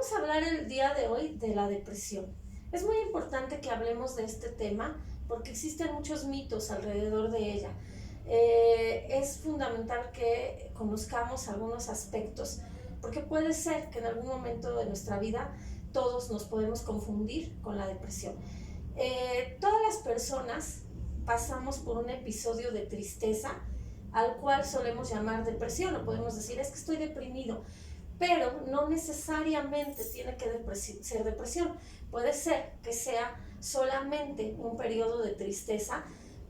vamos a hablar el día de hoy de la depresión. Es muy importante que hablemos de este tema porque existen muchos mitos alrededor de ella. Es fundamental que conozcamos algunos aspectos porque puede ser que en algún momento de nuestra vida todos nos podemos confundir con la depresión. Todas las personas pasamos por un episodio de tristeza al cual solemos llamar depresión, o podemos decir es que estoy deprimido, pero no necesariamente tiene que ser depresión. Puede ser que sea solamente un periodo de tristeza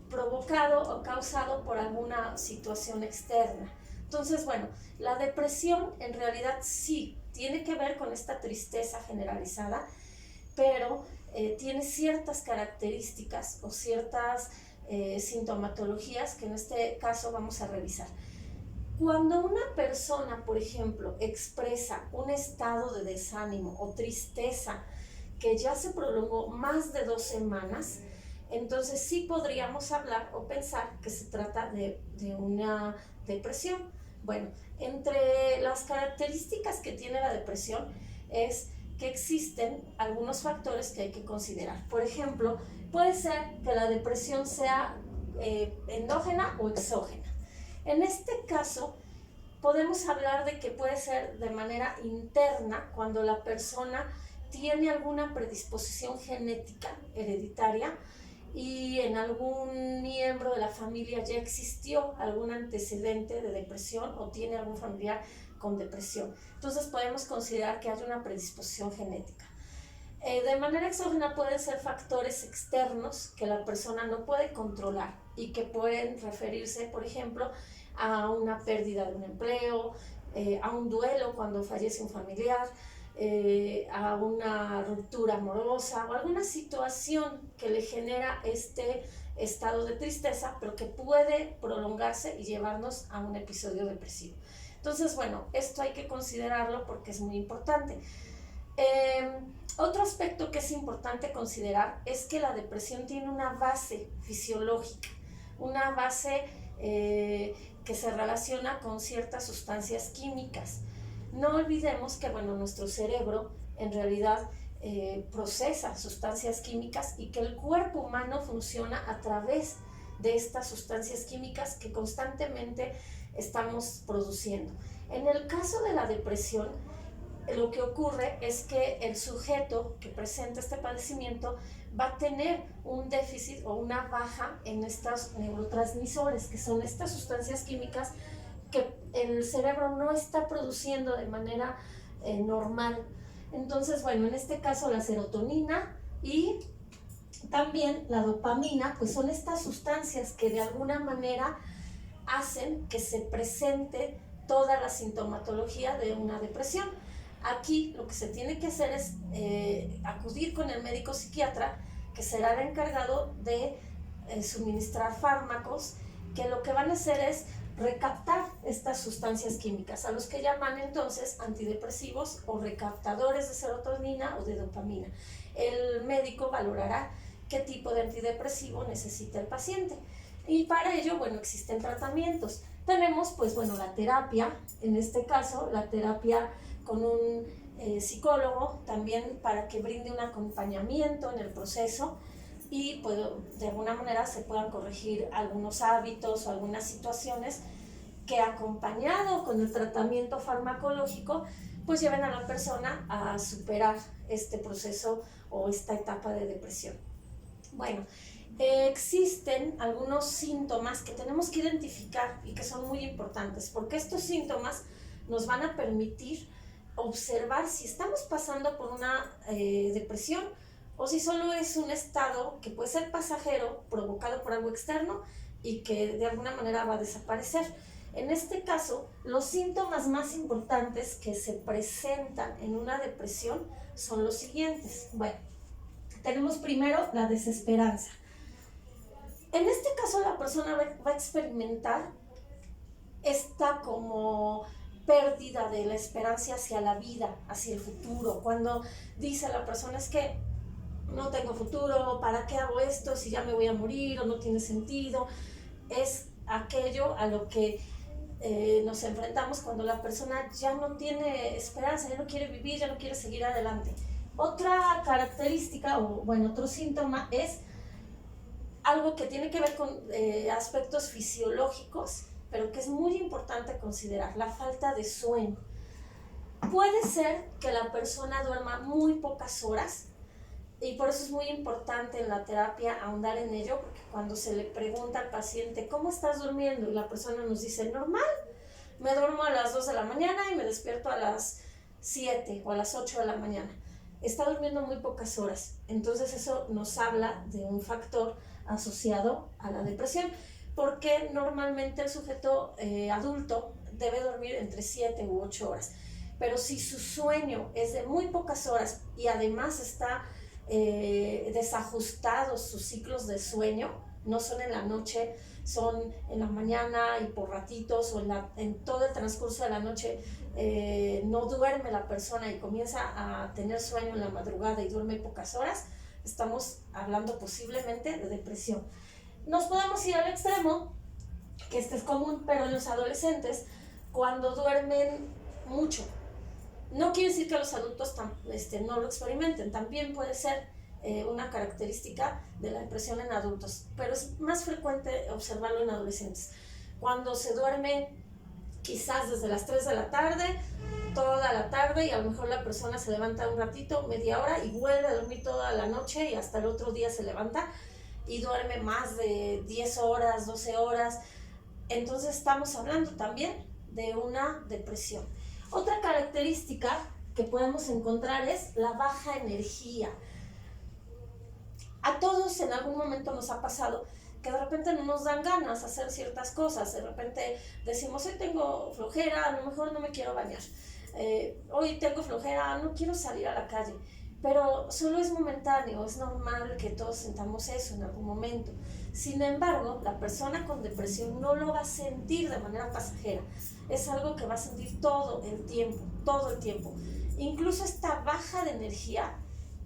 provocado o causado por alguna situación externa. Entonces, bueno, la depresión en realidad sí tiene que ver con esta tristeza generalizada, pero tiene ciertas características o ciertas sintomatologías que en este caso vamos a revisar. Cuando una persona, por ejemplo, expresa un estado de desánimo o tristeza que ya se prolongó más de 2 semanas, entonces sí podríamos hablar o pensar que se trata de una depresión. Bueno, entre las características que tiene la depresión es que existen algunos factores que hay que considerar. Por ejemplo, puede ser que la depresión sea endógena o exógena. En este caso, podemos hablar de que puede ser de manera interna cuando la persona tiene alguna predisposición genética hereditaria y en algún miembro de la familia ya existió algún antecedente de depresión o tiene algún familiar con depresión. Entonces podemos considerar que hay una predisposición genética. De manera exógena pueden ser factores externos que la persona no puede controlar y que pueden referirse, por ejemplo, a una pérdida de un empleo, a un duelo cuando fallece un familiar, a una ruptura amorosa o alguna situación que le genera este estado de tristeza, pero que puede prolongarse y llevarnos a un episodio depresivo. Entonces, bueno, esto hay que considerarlo porque es muy importante. Otro aspecto que es importante considerar es que la depresión tiene una base fisiológica, una base que se relaciona con ciertas sustancias químicas. No olvidemos que nuestro cerebro en realidad procesa sustancias químicas y que el cuerpo humano funciona a través de estas sustancias químicas que constantemente estamos produciendo. En el caso de la depresión, lo que ocurre es que el sujeto que presenta este padecimiento va a tener un déficit o una baja en estos neurotransmisores, que son estas sustancias químicas que el cerebro no está produciendo de manera normal. Entonces, en este caso la serotonina y también la dopamina, pues son estas sustancias que de alguna manera hacen que se presente toda la sintomatología de una depresión. Aquí lo que se tiene que hacer es acudir con el médico psiquiatra, que será el encargado de suministrar fármacos que lo que van a hacer es recaptar estas sustancias químicas, a los que llaman entonces antidepresivos o recaptadores de serotonina o de dopamina. El médico valorará qué tipo de antidepresivo necesita el paciente y para ello, existen tratamientos. Tenemos, la terapia, en este caso, la terapia con un psicólogo también para que brinde un acompañamiento en el proceso y de alguna manera se puedan corregir algunos hábitos o algunas situaciones que acompañado con el tratamiento farmacológico pues lleven a la persona a superar este proceso o esta etapa de depresión. Existen algunos síntomas que tenemos que identificar y que son muy importantes porque estos síntomas nos van a permitir observar si estamos pasando por una depresión o si solo es un estado que puede ser pasajero, provocado por algo externo y que de alguna manera va a desaparecer. En este caso, los síntomas más importantes que se presentan en una depresión son los siguientes. Tenemos primero la desesperanza. En este caso, la persona va a experimentar esta como pérdida de la esperanza hacia la vida, hacia el futuro. Cuando dice la persona es que no tengo futuro, ¿para qué hago esto si ya me voy a morir o no tiene sentido? Es aquello a lo que nos enfrentamos cuando la persona ya no tiene esperanza, ya no quiere vivir, ya no quiere seguir adelante. Otra característica, o bueno, otro síntoma es algo que tiene que ver con aspectos fisiológicos, pero que es muy importante considerar, la falta de sueño. Puede ser que la persona duerma muy pocas horas, y por eso es muy importante en la terapia ahondar en ello, porque cuando se le pregunta al paciente, ¿cómo estás durmiendo? Y la persona nos dice, normal, me duermo a las 2 de la mañana y me despierto a las 7 o a las 8 de la mañana. Está durmiendo muy pocas horas. Entonces eso nos habla de un factor asociado a la depresión, porque normalmente el sujeto adulto debe dormir entre 7 u 8 horas. Pero si su sueño es de muy pocas horas y además está desajustados sus ciclos de sueño, no son en la noche, son en la mañana y por ratitos, o en todo el transcurso de la noche no duerme la persona y comienza a tener sueño en la madrugada y duerme pocas horas, estamos hablando posiblemente de depresión. Nos podemos ir al extremo, que este es común, pero en los adolescentes, cuando duermen mucho. No quiere decir que los adultos no lo experimenten, también puede ser una característica de la depresión en adultos, pero es más frecuente observarlo en adolescentes. Cuando se duerme quizás desde las 3 de la tarde, toda la tarde, y a lo mejor la persona se levanta un ratito, media hora, y vuelve a dormir toda la noche y hasta el otro día se levanta y duerme más de 10 horas, 12 horas. Entonces estamos hablando también de una depresión. Otra característica que podemos encontrar es la baja energía. A todos en algún momento nos ha pasado que de repente no nos dan ganas de hacer ciertas cosas. De repente decimos, hoy tengo flojera, a lo mejor no me quiero bañar. Hoy tengo flojera, no quiero salir a la calle. Pero solo es momentáneo, es normal que todos sintamos eso en algún momento. Sin embargo, la persona con depresión no lo va a sentir de manera pasajera. Es algo que va a sentir todo el tiempo. Incluso esta baja de energía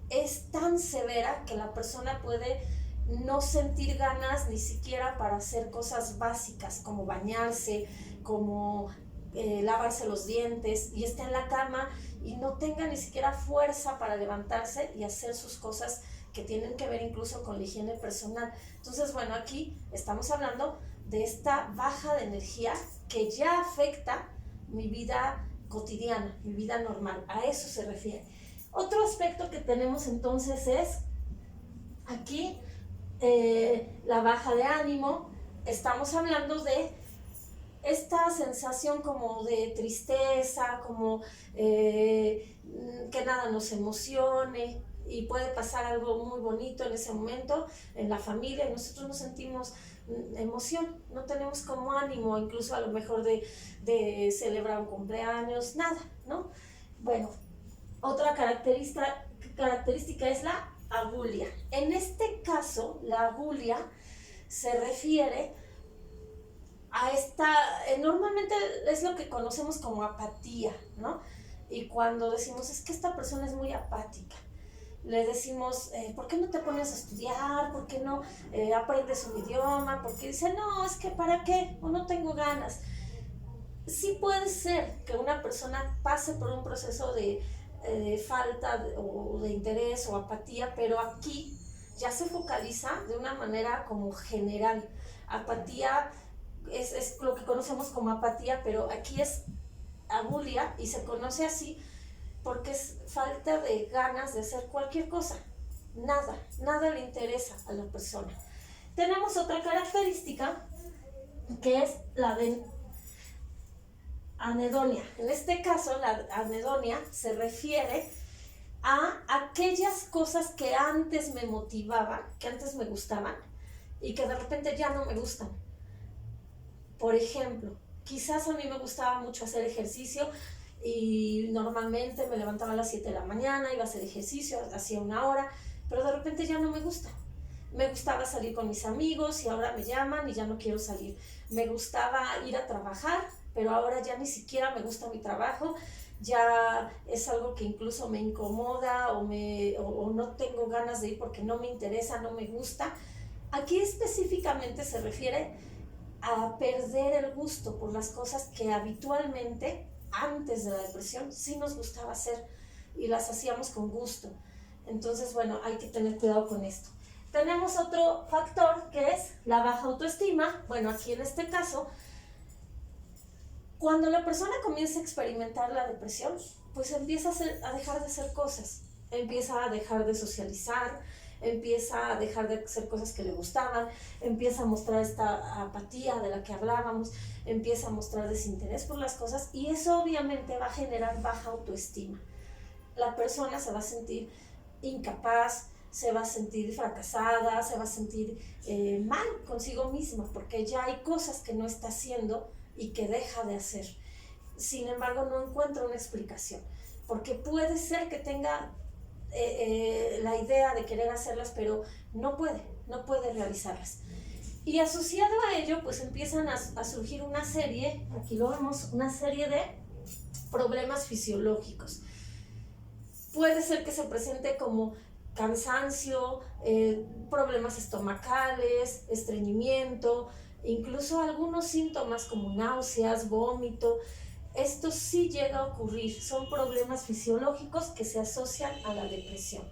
es tan severa que la persona puede no sentir ganas ni siquiera para hacer cosas básicas como bañarse, como lavarse los dientes, y esté en la cama y no tenga ni siquiera fuerza para levantarse y hacer sus cosas que tienen que ver incluso con la higiene personal. Entonces, bueno, aquí estamos hablando de esta baja de energía que ya afecta mi vida cotidiana, mi vida normal. A eso se refiere. Otro aspecto que tenemos entonces es aquí la baja de ánimo. Estamos hablando de esta sensación como de tristeza, como que nada nos emocione, y puede pasar algo muy bonito en ese momento en la familia y nosotros no sentimos emoción, no tenemos como ánimo, incluso a lo mejor de celebrar un cumpleaños, nada, ¿no? Bueno, otra característica es la agulia. En este caso, la agulia se refiere a normalmente es lo que conocemos como apatía, ¿no? Y cuando decimos, es que esta persona es muy apática, le decimos, ¿por qué no te pones a estudiar? ¿Por qué no aprendes un idioma? Porque dice, no, es que ¿para qué? O no tengo ganas. Sí puede ser que una persona pase por un proceso de falta o de interés o apatía, pero aquí ya se focaliza de una manera como general. Apatía es lo que conocemos como apatía, pero aquí es abulia y se conoce así porque es falta de ganas de hacer cualquier cosa. Nada le interesa a la persona. Tenemos otra característica que es la de anedonia. En este caso, la anedonia se refiere a aquellas cosas que antes me motivaban, que antes me gustaban y que de repente ya no me gustan. Por ejemplo, quizás a mí me gustaba mucho hacer ejercicio y normalmente me levantaba a las 7 de la mañana, iba a hacer ejercicio, hacía 1 hora, pero de repente ya no me gusta. Me gustaba salir con mis amigos y ahora me llaman y ya no quiero salir. Me gustaba ir a trabajar, pero ahora ya ni siquiera me gusta mi trabajo, ya es algo que incluso me incomoda o no tengo ganas de ir porque no me interesa, no me gusta. Aquí específicamente se refiere a perder el gusto por las cosas que habitualmente, antes de la depresión, sí nos gustaba hacer y las hacíamos con gusto. Entonces, bueno, hay que tener cuidado con esto. Tenemos otro factor que es la baja autoestima. Bueno, aquí en este caso, cuando la persona comienza a experimentar la depresión, pues empieza a dejar de hacer cosas, empieza a dejar de socializar, empieza a dejar de hacer cosas que le gustaban, empieza a mostrar esta apatía de la que hablábamos, empieza a mostrar desinterés por las cosas, y eso obviamente va a generar baja autoestima. La persona se va a sentir incapaz, se va a sentir fracasada, se va a sentir mal consigo misma, porque ya hay cosas que no está haciendo y que deja de hacer. Sin embargo, no encuentra una explicación, porque puede ser que tenga la idea de querer hacerlas, pero no puede realizarlas. Y asociado a ello, pues empiezan a surgir una serie, aquí lo vemos, una serie de problemas fisiológicos. Puede ser que se presente como cansancio, problemas estomacales, estreñimiento, incluso algunos síntomas como náuseas, vómito. Esto sí llega a ocurrir, son problemas fisiológicos que se asocian a la depresión.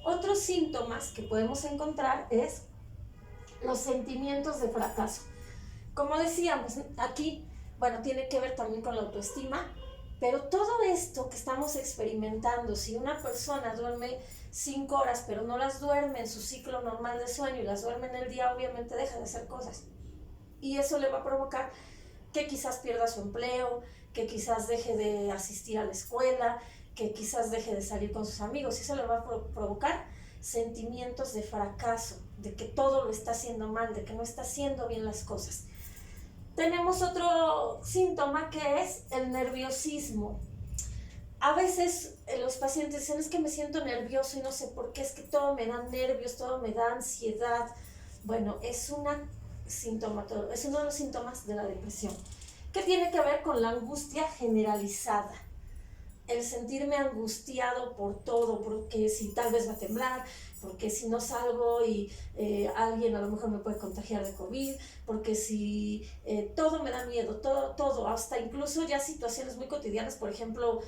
Otros síntomas que podemos encontrar es los sentimientos de fracaso. Como decíamos, aquí, bueno, tiene que ver también con la autoestima, pero todo esto que estamos experimentando, si una persona duerme 5 horas, pero no las duerme en su ciclo normal de sueño y las duerme en el día, obviamente deja de hacer cosas. Y eso le va a provocar que quizás pierda su empleo, que quizás deje de asistir a la escuela, que quizás deje de salir con sus amigos. Y eso le va a provocar sentimientos de fracaso, de que todo lo está haciendo mal, de que no está haciendo bien las cosas. Tenemos otro síntoma que es el nerviosismo. A veces los pacientes dicen, es que me siento nervioso y no sé por qué, es que todo me da nervios, todo me da ansiedad. Bueno, es uno de los síntomas de la depresión, que tiene que ver con la angustia generalizada. El sentirme angustiado por todo, porque si tal vez va a temblar, porque si no salgo y alguien a lo mejor me puede contagiar de COVID, porque si todo me da miedo, todo, hasta incluso ya situaciones muy cotidianas, por ejemplo,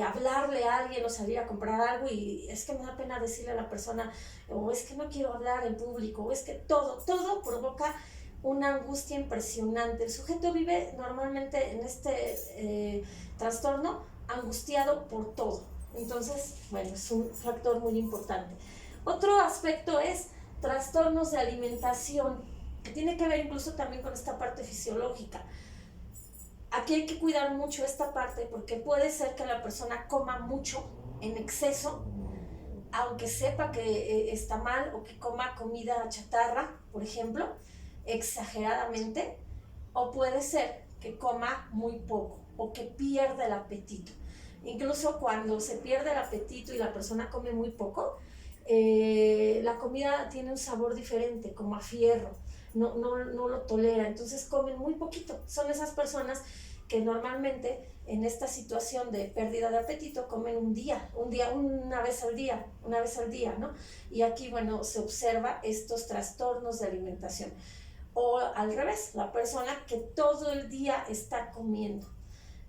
hablarle a alguien o salir a comprar algo y es que me da pena decirle a la persona, o es que no quiero hablar en público, o es que todo provoca una angustia impresionante. El sujeto vive normalmente en este trastorno angustiado por todo. Entonces, bueno, es un factor muy importante. Otro aspecto es trastornos de alimentación, que tiene que ver incluso también con esta parte fisiológica. Aquí hay que cuidar mucho esta parte porque puede ser que la persona coma mucho en exceso, aunque sepa que está mal, o que coma comida chatarra, por ejemplo, exageradamente, o puede ser que coma muy poco o que pierda el apetito. Incluso cuando se pierde el apetito y la persona come muy poco, la comida tiene un sabor diferente, como a fierro, no lo tolera, entonces comen muy poquito. Son esas personas que normalmente en esta situación de pérdida de apetito comen una vez al día, ¿no? Y aquí, bueno, se observa estos trastornos de alimentación. O al revés, la persona que todo el día está comiendo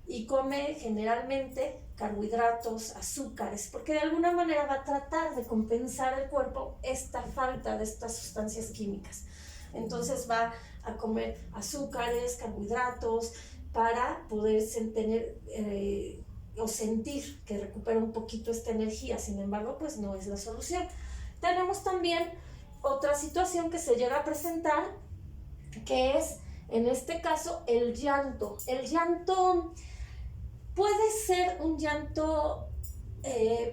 y come generalmente carbohidratos, azúcares, porque de alguna manera va a tratar de compensar el cuerpo esta falta de estas sustancias químicas. Entonces va a comer azúcares, carbohidratos, para poder tener o sentir que recupera un poquito esta energía. Sin embargo, pues no es la solución. Tenemos también otra situación que se llega a presentar, que es, en este caso, el llanto. El llanto puede ser un llanto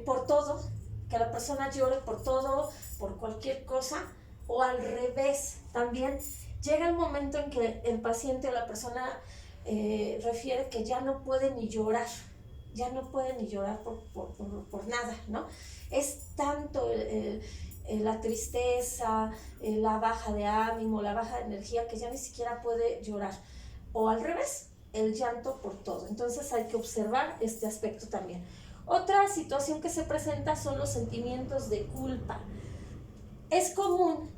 por todo, que la persona llore por todo, por cualquier cosa, o al revés. También llega el momento en que el paciente o la persona refiere que ya no puede ni llorar por nada, ¿no? Es tanto la tristeza, la baja de ánimo, la baja de energía, que ya ni siquiera puede llorar. O al revés, el llanto por todo. Entonces hay que observar este aspecto también. Otra situación que se presenta son los sentimientos de culpa. Es común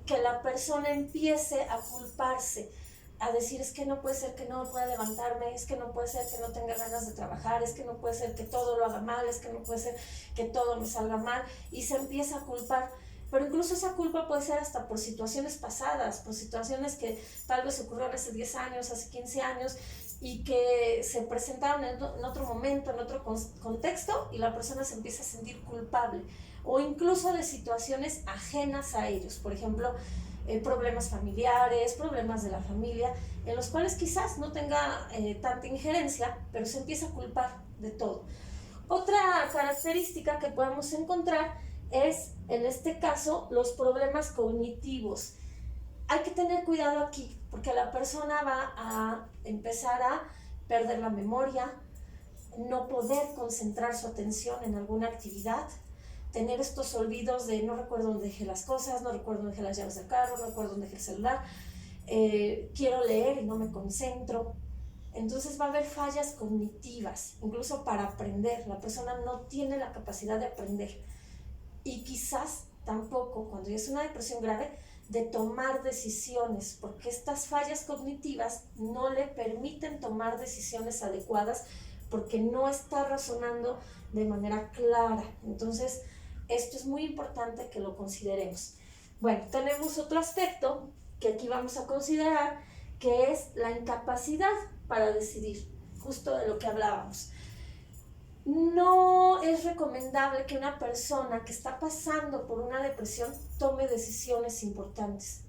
que la persona empiece a culparse a decir, es que no puede ser que no pueda levantarme, es que no puede ser que no tenga ganas de trabajar, es que no puede ser que todo lo haga mal, es que no puede ser que todo me salga mal, y se empieza a culpar. Pero incluso esa culpa puede ser hasta por situaciones pasadas, por situaciones que tal vez ocurrieron hace 10 años, hace 15 años, y que se presentaron en otro momento, en otro contexto, y la persona se empieza a sentir culpable, o incluso de situaciones ajenas a ellos. Por ejemplo, problemas familiares, problemas de la familia, en los cuales quizás no tenga tanta injerencia, pero se empieza a culpar de todo. Otra característica que podemos encontrar es, en este caso, los problemas cognitivos. Hay que tener cuidado aquí, porque la persona va a empezar a perder la memoria, no poder concentrar su atención en alguna actividad, tener estos olvidos de no recuerdo dónde dejé las cosas, no recuerdo dónde dejé las llaves del carro, no recuerdo dónde dejé el celular, quiero leer y no me concentro. Entonces va a haber fallas cognitivas, incluso para aprender. La persona no tiene la capacidad de aprender. Y quizás tampoco, cuando ya es una depresión grave, de tomar decisiones, porque estas fallas cognitivas no le permiten tomar decisiones adecuadas, porque no está razonando de manera clara. Entonces, esto es muy importante que lo consideremos. Bueno, tenemos otro aspecto que aquí vamos a considerar, que es la incapacidad para decidir, justo de lo que hablábamos. No es recomendable que una persona que está pasando por una depresión tome decisiones importantes,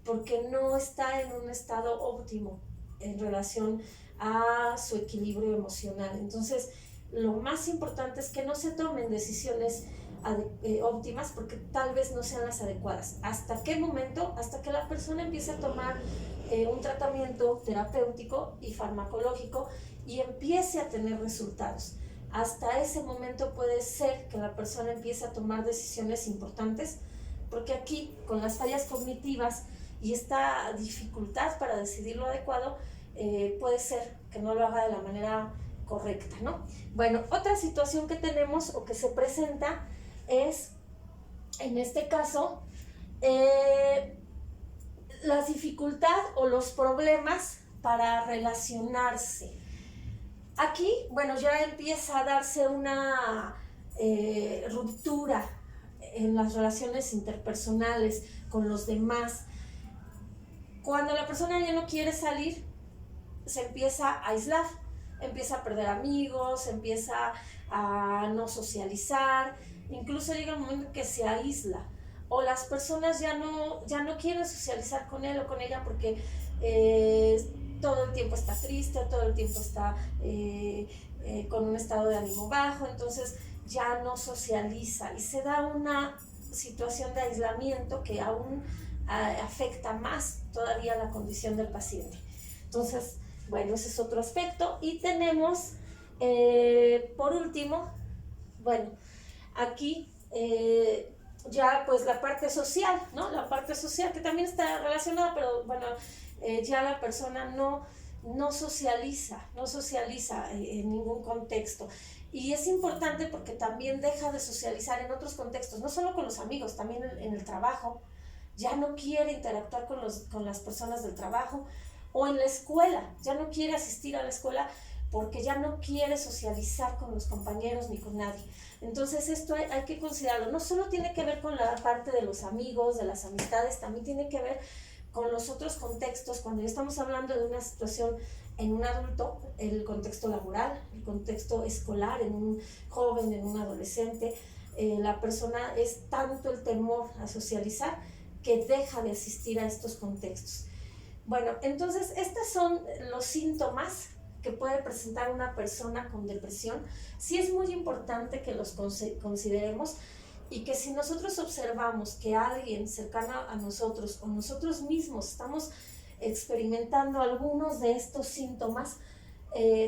porque no está en un estado óptimo en relación a su equilibrio emocional. Entonces, lo más importante es que no se tomen decisiones óptimas, porque tal vez no sean las adecuadas. ¿Hasta qué momento? Hasta que la persona empiece a tomar un tratamiento terapéutico y farmacológico y empiece a tener resultados. Hasta ese momento puede ser que la persona empiece a tomar decisiones importantes, porque aquí, con las fallas cognitivas y esta dificultad para decidir lo adecuado, puede ser que no lo haga de la manera correcta, ¿no? Bueno, otra situación que tenemos o que se presenta es, en este caso, la dificultad o los problemas para relacionarse. Aquí, bueno, ya empieza a darse una ruptura en las relaciones interpersonales con los demás. Cuando la persona ya no quiere salir, se empieza a aislar, empieza a perder amigos, empieza a no socializar, incluso llega un momento en que se aísla, o las personas ya no quieren socializar con él o con ella porque todo el tiempo está triste, todo el tiempo está con un estado de ánimo bajo, entonces ya no socializa y se da una situación de aislamiento que aún afecta más todavía la condición del paciente. Entonces, bueno, ese es otro aspecto. Y tenemos, por último, bueno, aquí ya pues la parte social, ¿no? La parte social que también está relacionada, pero bueno, ya la persona no socializa en ningún contexto. Y es importante porque también deja de socializar en otros contextos, no solo con los amigos, también en el trabajo. Ya no quiere interactuar con las personas del trabajo, o en la escuela, ya no quiere asistir a la escuela porque ya no quiere socializar con los compañeros ni con nadie. Entonces esto hay que considerarlo. No solo tiene que ver con la parte de los amigos, de las amistades, también tiene que ver con los otros contextos. Cuando ya estamos hablando de una situación en un adulto, el contexto laboral, el contexto escolar, en un joven, en un adolescente, la persona es tanto el temor a socializar que deja de asistir a estos contextos. Bueno, entonces estos son los síntomas que puede presentar una persona con depresión. Sí es muy importante que los consideremos, y que si nosotros observamos que alguien cercano a nosotros o nosotros mismos estamos experimentando algunos de estos síntomas,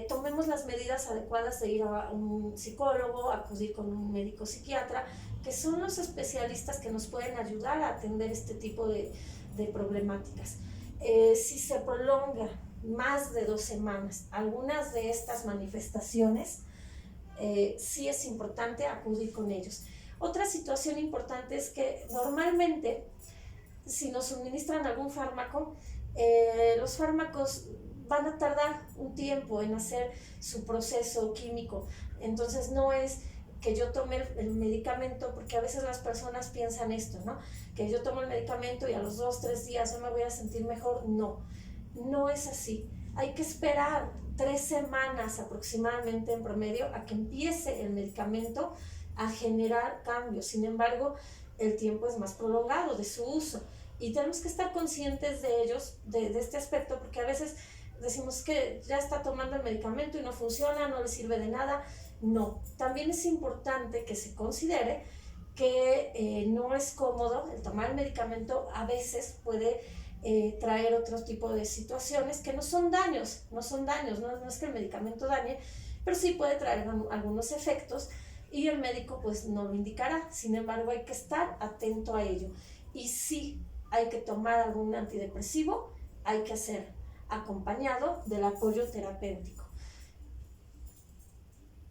tomemos las medidas adecuadas de ir a un psicólogo, acudir con un médico psiquiatra, que son los especialistas que nos pueden ayudar a atender este tipo de problemáticas. Si se prolonga más de 2 semanas algunas de estas manifestaciones, sí es importante acudir con ellos. Otra situación importante es que normalmente, si nos suministran algún fármaco, Los fármacos van a tardar un tiempo en hacer su proceso químico, entonces no es que yo tome el medicamento, porque a veces las personas piensan esto, ¿no? Que yo tomo el medicamento y a los 2, 3 días yo me voy a sentir mejor. No, no es así. Hay que esperar 3 semanas aproximadamente en promedio a que empiece el medicamento a generar cambios. Sin embargo, el tiempo es más prolongado de su uso y tenemos que estar conscientes de ellos, de este aspecto, porque a veces decimos que ya está tomando el medicamento y no funciona, no le sirve de nada. No, también es importante que se considere que no es cómodo el tomar el medicamento. A veces puede traer otro tipo de situaciones que no son daños, no es que el medicamento dañe, pero sí puede traer algunos efectos y el médico pues no lo indicará. Sin embargo, hay que estar atento a ello. Y si hay que tomar algún antidepresivo, hay que hacer acompañado del apoyo terapéutico.